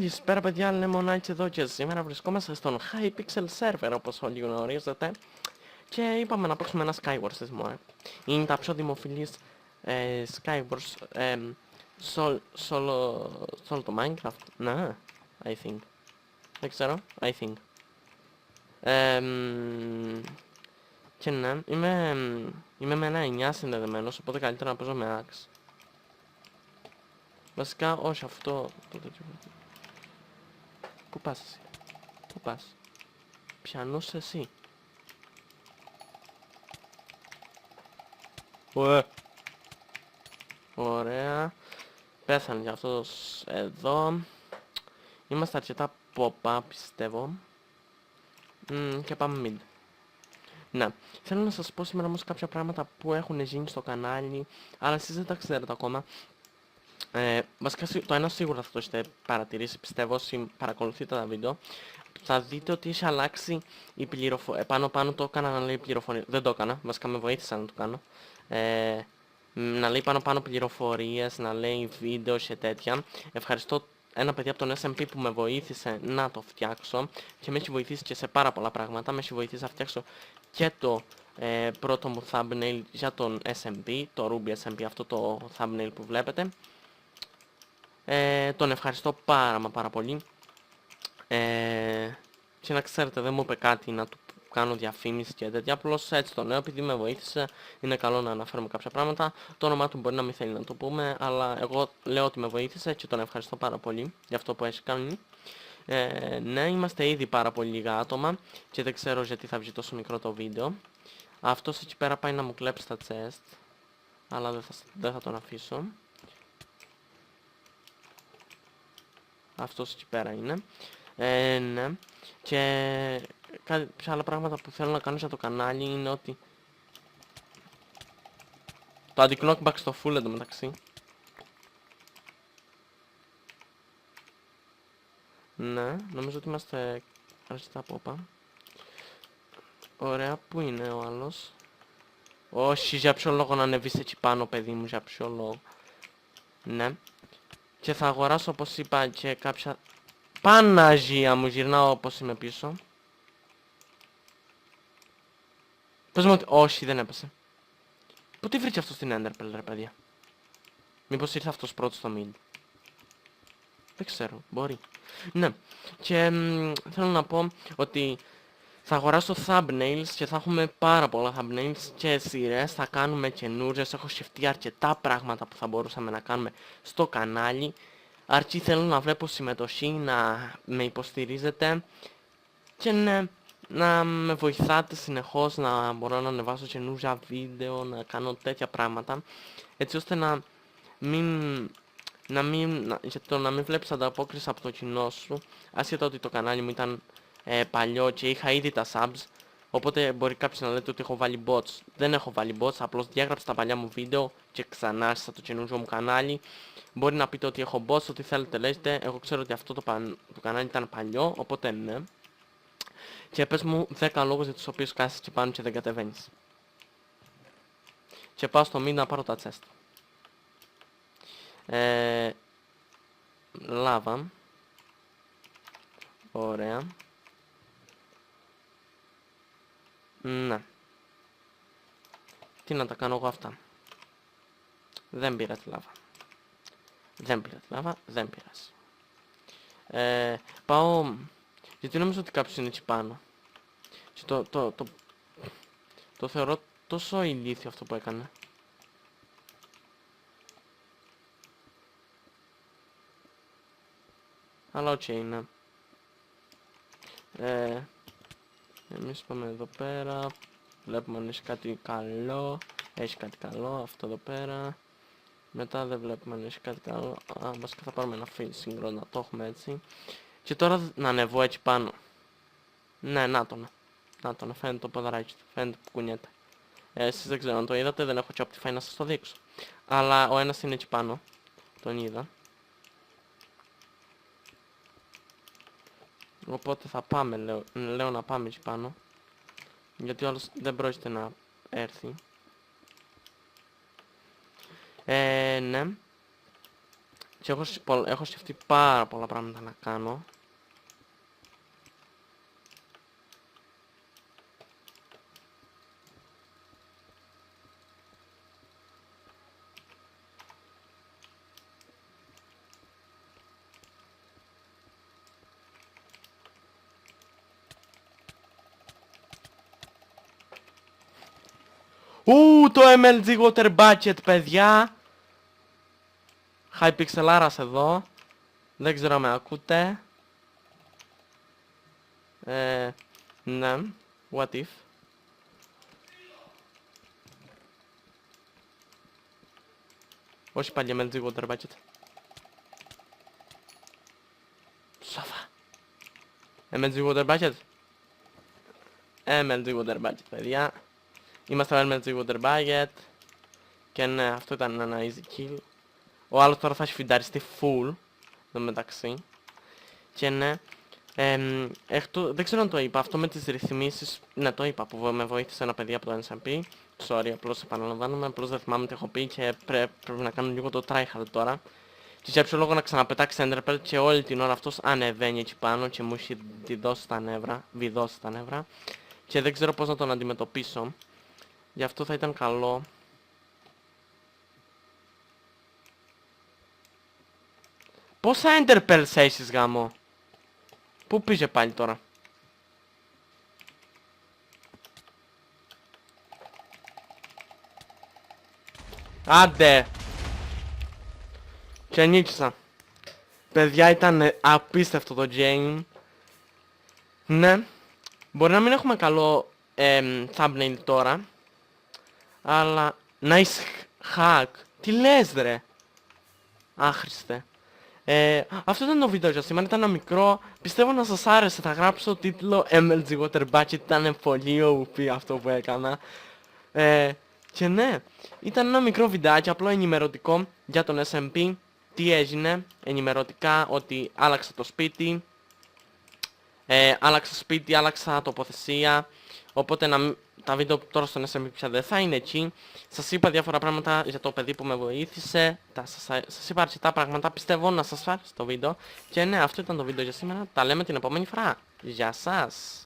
Καλησπέρα παιδιά, Lemonites εδώ και σήμερα βρισκόμαστε στον Hypixel Server όπως όλοι γνωρίζετε και είπαμε να παίξουμε ένα Skywars θεσμό. Είναι τα πιο δημοφιλής Skywars solo το Minecraft. Ναι, I think. Δεν ξέρω, I think. Και ναι, είμαι με ένα 9 συνδεδεμένος, οπότε καλύτερα να παίζω με Axe. Βασικά, όχι αυτό το τέτοιο. Πού πας εσύ? Πού πας? Πιανούς εσύ? Ωραία. Πέθανε για αυτός εδώ. Είμαστε αρκετά ποπά πιστεύω. Και πάμε mid. Ναι. Θέλω να σας πω σήμερα όμως κάποια πράγματα που έχουν γίνει στο κανάλι, αλλά εσείς δεν τα ξέρετε ακόμα. Βασικά το ένα σίγουρα θα το έχετε παρατηρήσει, πιστεύω, όσοι παρακολουθείτε τα βίντεο. Θα δείτε ότι έχει αλλάξει η πληροφορία. Πάνω το έκανα να λέει πληροφορία. Δεν το έκανα, βασικά με βοήθησαν να το κάνω. Να λέει πάνω πληροφορίες, να λέει βίντεο και τέτοια. Ευχαριστώ ένα παιδί από τον SMP που με βοήθησε να το φτιάξω και με έχει βοηθήσει και σε πάρα πολλά πράγματα. Με έχει βοηθήσει να φτιάξω και το πρώτο μου thumbnail για τον SMP, το Ruby SMP, αυτό το thumbnail που βλέπετε. Τον ευχαριστώ πάρα πολύ. Και να ξέρετε, δεν μου είπε κάτι να του κάνω διαφήμιση και τέτοια, απλώς έτσι το λέω επειδή με βοήθησε. Είναι καλό να αναφέρουμε κάποια πράγματα. Το όνομά του μπορεί να μην θέλει να το πούμε, αλλά εγώ λέω ότι με βοήθησε και τον ευχαριστώ πάρα πολύ για αυτό που έχει κάνει. Ναι, είμαστε ήδη πάρα πολύ λίγα άτομα και δεν ξέρω γιατί θα βγει τόσο μικρό το βίντεο. Αυτός εκεί πέρα πάει να μου κλέψει τα chest, αλλά δεν θα τον αφήσω. Αυτός εκεί πέρα είναι. Ναι. Και κάποια άλλα πράγματα που θέλω να κάνω για το κανάλι είναι ότι το anti-knockback στο full εντωμεταξύ. Ναι, νομίζω ότι είμαστε αρκετά πόπα. Ωραία, πού είναι ο άλλος? Όχι, για ποιο λόγο να ανεβείς εκεί πάνω, παιδί μου, για ποιο λόγο? Ναι. Και θα αγοράσω, όπως είπα, και κάποια... Παναγία μου, γυρνάω όπως είμαι πίσω. Πες μου ότι... Όχι, δεν έπεσε. Πού τι βρήκε αυτό στην Enderpearl, ρε παιδιά? Μήπως ήρθε αυτός πρώτος στο mid? Δεν ξέρω, μπορεί. Ναι. Και θέλω να πω ότι θα αγοράσω thumbnails και θα έχουμε πάρα πολλά thumbnails και σειρές. Θα κάνουμε καινούριες. Έχω σκεφτεί αρκετά πράγματα που θα μπορούσαμε να κάνουμε στο κανάλι. Αρκεί θέλω να βλέπω συμμετοχή, να με υποστηρίζετε και ναι, να με βοηθάτε συνεχώς να μπορώ να ανεβάσω καινούργια βίντεο, να κάνω τέτοια πράγματα, έτσι ώστε να μην βλέπεις ανταπόκριση από το κοινό σου, άσχετα ότι το κανάλι μου ήταν παλιό και είχα ήδη τα subs, οπότε μπορεί κάποιος να λέτε ότι έχω βάλει bots. Δεν έχω βάλει bots, απλώς διάγραψα τα παλιά μου βίντεο και ξανά άρχισα το καινούργιο μου κανάλι. Μπορεί να πείτε ότι έχω bots, ό,τι θέλετε λέτε. Εγώ ξέρω ότι αυτό το κανάλι ήταν παλιό, οπότε ναι. Και πες μου 10 λόγους για τους οποίους κάθεσαι και πάνω και δεν κατεβαίνεις. Και πάω στο mid να πάρω τα chest. Λάβα. Ωραία. Ναι. Τι να τα κάνω εγώ αυτά? Δεν πήρα τη λάβα. Δεν πειράζει. Πάω... Γιατί νομίζω ότι κάποιος είναι εκεί πάνω. Και το θεωρώ τόσο ηλίθιο αυτό που έκανε. Αλλά οκ, ναι. Εμείς πάμε εδώ πέρα. Βλέπουμε αν έχει κάτι καλό. Έχει κάτι καλό αυτό εδώ πέρα. Μετά δεν βλέπουμε αν έχει κάτι καλό. Βασικά θα πάρουμε ένα σύγκρο να το έχουμε έτσι. Και τώρα να ανεβώ έτσι πάνω. Ναι, να τον. Φαίνεται το ποδαράκι του. Φαίνεται που κουνιέται. Εσείς δεν ξέρω αν το είδατε, δεν έχω και Optifine να σας το δείξω. Αλλά ο ένας είναι εκεί πάνω. Τον είδα. Οπότε θα πάμε, λέω να πάμε εκεί πάνω. Γιατί ο άλλος δεν πρόκειται να έρθει. Ναι. Και έχω σκεφτεί πάρα πολλά πράγματα να κάνω. Το MLG Water Bucket, παιδιά! Hypixelaras εδώ. Δεν ξέρω αν με ακούτε. Ναι. What if. Όχι πάλι MLG Water Bucket. Σοφά. MLG Water Bucket. MLG Water Bucket, παιδιά. Είμαστε στο MLG Water Bucket. Και ναι, αυτό ήταν ένα easy kill. Ο άλλος τώρα θα έχει φινταριστεί full. Εδώ μεταξύ. Και ναι. Δεν ξέρω αν το είπα. Αυτό με τις ρυθμίσεις. Ναι, το είπα που με βοήθησε ένα παιδί από το SMP. Sorry, απλώς επαναλαμβάνομαι. Απλώς δεν θυμάμαι τι έχω πει και πρέπει να κάνω λίγο το tryhard τώρα. Και για ποιο λόγο να ξαναπετάξει Enderpearl και όλη την ώρα αυτός ανεβαίνει εκεί πάνω και μου έχει βιδώσει τα νεύρα. Και δεν ξέρω πώς να τον αντιμετωπίσω. Γι' αυτό θα ήταν καλό. Πόσα Enderpearls έχεις, γάμο? Πού πήγε πάλι τώρα? Άντε! Και νίκησα. Παιδιά, ήταν απίστευτο το game. Ναι. Μπορεί να μην έχουμε καλό thumbnail τώρα. Αλλά... Nice hack. Τι λες ρε? Άχρηστε. Αυτό ήταν το βίντεο για σήμερα, ήταν ένα μικρό. Πιστεύω να σας άρεσε, θα γράψω τίτλο MLG Water Bucket, ήταν πολύ OP αυτό που έκανα. Και ναι, ήταν ένα μικρό βιντεάκι, απλό ενημερωτικό για τον SMP. Τι έγινε, ενημερωτικά, ότι άλλαξα το σπίτι. Άλλαξα τοποθεσία. Οπότε τα βίντεο τώρα στον SMP πια δεν θα είναι εκεί. Σας είπα διάφορα πράγματα για το παιδί που με βοήθησε. Σας είπα αρκετά πράγματα. Πιστεύω να σας άρεσε το βίντεο. Και ναι, αυτό ήταν το βίντεο για σήμερα. Τα λέμε την επόμενη φορά. Γεια σας!